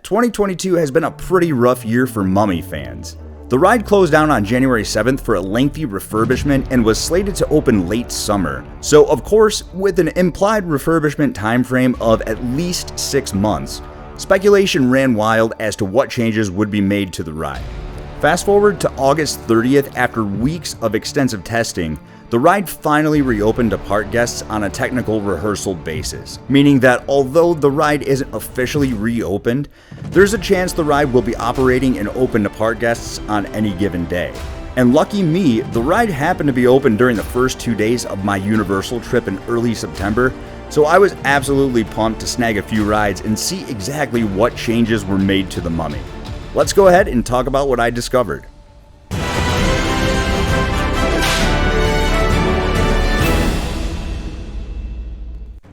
2022 has been a pretty rough year for Mummy fans. The ride closed down on January 7th for a lengthy refurbishment and was slated to open late summer. So of course, with an implied refurbishment timeframe of at least 6 months, speculation ran wild as to what changes would be made to the ride. Fast forward to August 30th, after weeks of extensive testing, the ride finally reopened to park guests on a technical rehearsal basis, meaning that although the ride isn't officially reopened, there's a chance the ride will be operating and open to park guests on any given day. And lucky me, the ride happened to be open during the first 2 days of my Universal trip in early September, so I was absolutely pumped to snag a few rides and see exactly what changes were made to the Mummy. Let's go ahead and talk about what I discovered.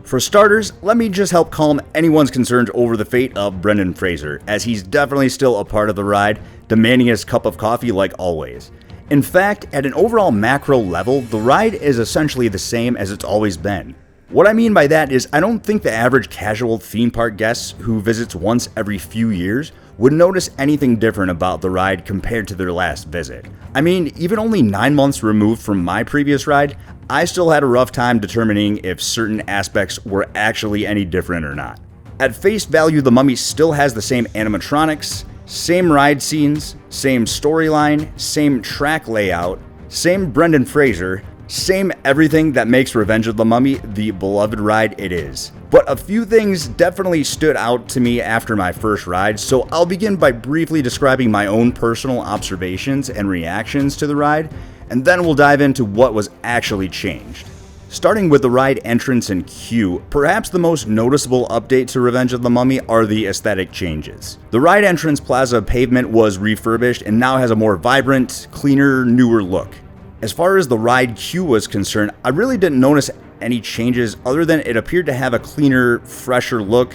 For starters, let me just help calm anyone's concerns over the fate of Brendan Fraser, as he's definitely still a part of the ride, demanding his cup of coffee like always. In fact, at an overall macro level, the ride is essentially the same as it's always been. What I mean by that is I don't think the average casual theme park guest who visits once every few years would notice anything different about the ride compared to their last visit. I mean, even only 9 months removed from my previous ride, I still had a rough time determining if certain aspects were actually any different or not. At face value, the Mummy still has the same animatronics, same ride scenes, same storyline, same track layout, same Brendan Fraser, same everything that makes Revenge of the Mummy the beloved ride it is. But a few things definitely stood out to me after my first ride, so I'll begin by briefly describing my own personal observations and reactions to the ride, and then we'll dive into what was actually changed. Starting with the ride entrance and queue, perhaps the most noticeable update to Revenge of the Mummy are the aesthetic changes. The ride entrance plaza pavement was refurbished and now has a more vibrant, cleaner, newer look. As far as the ride queue was concerned, I really didn't notice any changes other than it appeared to have a cleaner, fresher look,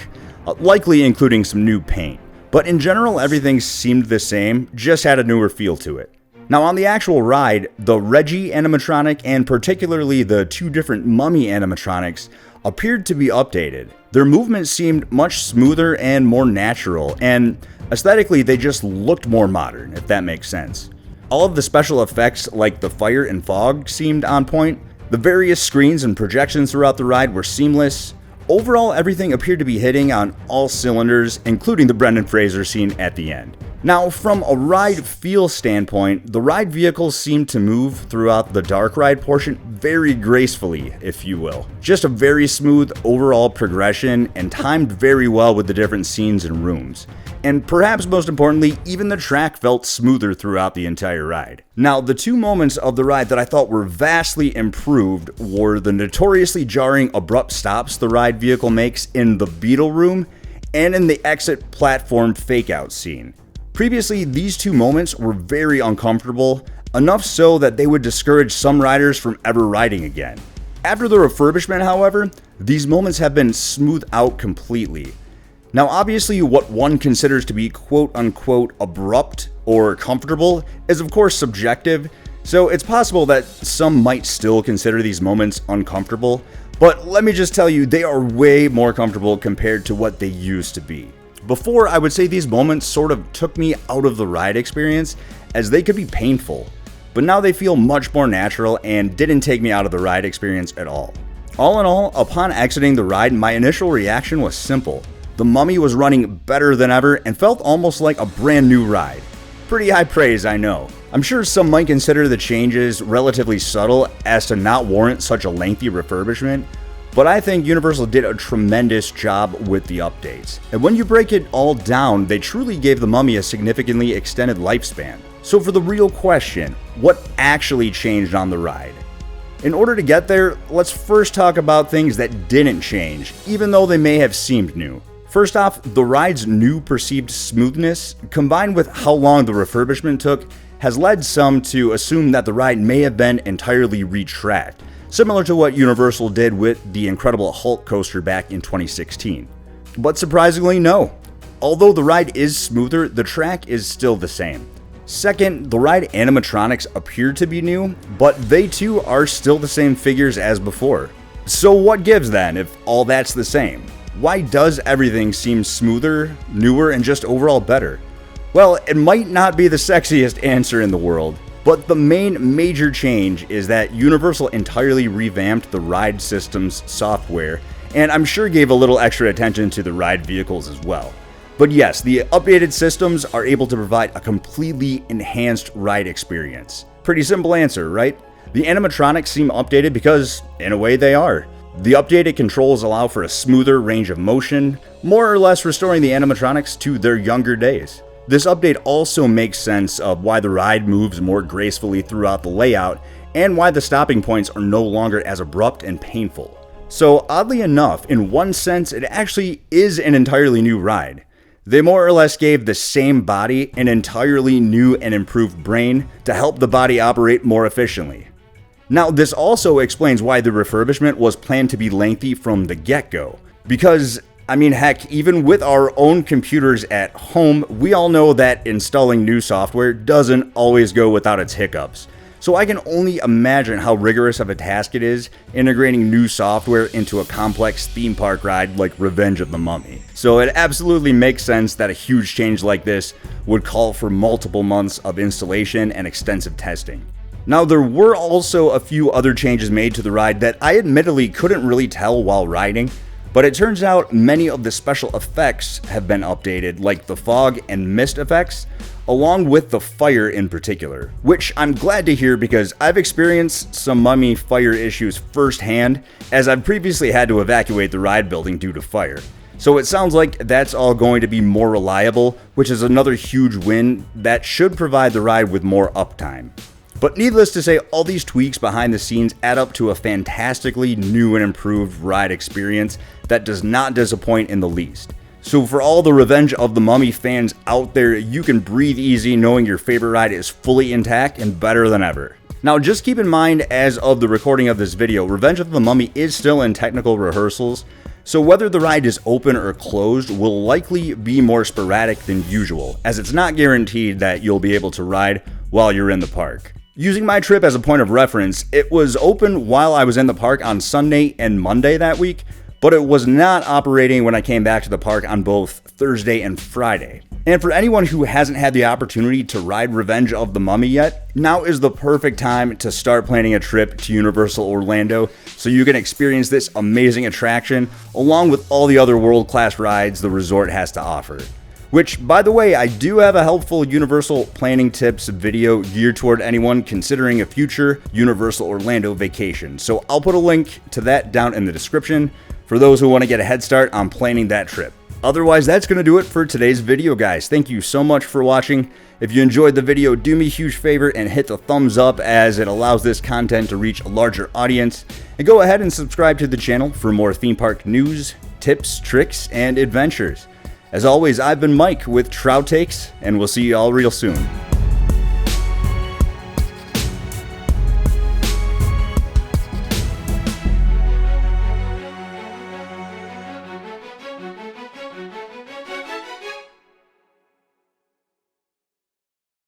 likely including some new paint. But in general, everything seemed the same, just had a newer feel to it. Now on the actual ride, the Reggie animatronic and particularly the 2 different Mummy animatronics appeared to be updated. Their movement seemed much smoother and more natural, and aesthetically they just looked more modern, if that makes sense. All of the special effects like the fire and fog seemed on point. The various screens and projections throughout the ride were seamless. Overall, everything appeared to be hitting on all cylinders, including the Brendan Fraser scene at the end. Now, from a ride feel standpoint, the ride vehicles seemed to move throughout the dark ride portion very gracefully, if you will. Just a very smooth overall progression and timed very well with the different scenes and rooms. And perhaps most importantly, even the track felt smoother throughout the entire ride. Now, the 2 moments of the ride that I thought were vastly improved were the notoriously jarring abrupt stops the ride vehicle makes in the Beetle room and in the exit platform fake-out scene. Previously, these 2 moments were very uncomfortable, enough so that they would discourage some riders from ever riding again. After the refurbishment, however, these moments have been smoothed out completely. Now obviously what one considers to be quote-unquote abrupt or comfortable is of course subjective, so it's possible that some might still consider these moments uncomfortable, but let me just tell you, they are way more comfortable compared to what they used to be. Before, I would say these moments sort of took me out of the ride experience as they could be painful, but now they feel much more natural and didn't take me out of the ride experience at all. All in all, upon exiting the ride, my initial reaction was simple. The Mummy was running better than ever and felt almost like a brand new ride. Pretty high praise, I know. I'm sure some might consider the changes relatively subtle as to not warrant such a lengthy refurbishment, but I think Universal did a tremendous job with the updates. And when you break it all down, they truly gave the Mummy a significantly extended lifespan. So for the real question, what actually changed on the ride? In order to get there, let's first talk about things that didn't change, even though they may have seemed new. First off, the ride's new perceived smoothness, combined with how long the refurbishment took, has led some to assume that the ride may have been entirely retracked, similar to what Universal did with the Incredible Hulk coaster back in 2016. But surprisingly, no. Although the ride is smoother, the track is still the same. Second, the ride animatronics appear to be new, but they too are still the same figures as before. So what gives then if all that's the same? Why does everything seem smoother, newer, and just overall better? Well, it might not be the sexiest answer in the world, but the main major change is that Universal entirely revamped the ride system's software, and I'm sure gave a little extra attention to the ride vehicles as well. But yes, the updated systems are able to provide a completely enhanced ride experience. Pretty simple answer, right? The animatronics seem updated because, in a way, they are. The updated controls allow for a smoother range of motion, more or less restoring the animatronics to their younger days. This update also makes sense of why the ride moves more gracefully throughout the layout, and why the stopping points are no longer as abrupt and painful. So oddly enough, in one sense, it actually is an entirely new ride. They more or less gave the same body an entirely new and improved brain to help the body operate more efficiently. Now, this also explains why the refurbishment was planned to be lengthy from the get-go. Because, heck, even with our own computers at home, we all know that installing new software doesn't always go without its hiccups. So I can only imagine how rigorous of a task it is integrating new software into a complex theme park ride like Revenge of the Mummy. So it absolutely makes sense that a huge change like this would call for multiple months of installation and extensive testing. Now, there were also a few other changes made to the ride that I admittedly couldn't really tell while riding, but it turns out many of the special effects have been updated, like the fog and mist effects, along with the fire in particular, which I'm glad to hear because I've experienced some Mummy fire issues firsthand, as I've previously had to evacuate the ride building due to fire. So it sounds like that's all going to be more reliable, which is another huge win that should provide the ride with more uptime. But needless to say, all these tweaks behind the scenes add up to a fantastically new and improved ride experience that does not disappoint in the least. So for all the Revenge of the Mummy fans out there, you can breathe easy knowing your favorite ride is fully intact and better than ever. Now, just keep in mind, as of the recording of this video, Revenge of the Mummy is still in technical rehearsals, so whether the ride is open or closed will likely be more sporadic than usual, as it's not guaranteed that you'll be able to ride while you're in the park. Using my trip as a point of reference, it was open while I was in the park on Sunday and Monday that week, but it was not operating when I came back to the park on both Thursday and Friday. And for anyone who hasn't had the opportunity to ride Revenge of the Mummy yet, now is the perfect time to start planning a trip to Universal Orlando so you can experience this amazing attraction along with all the other world-class rides the resort has to offer. Which, by the way, I do have a helpful Universal planning tips video geared toward anyone considering a future Universal Orlando vacation. So I'll put a link to that down in the description for those who want to get a head start on planning that trip. Otherwise, that's going to do it for today's video, guys. Thank you so much for watching. If you enjoyed the video, do me a huge favor and hit the thumbs up, as it allows this content to reach a larger audience. And go ahead and subscribe to the channel for more theme park news, tips, tricks, and adventures. As always, I've been Mike with Trout Takes, and we'll see you all real soon.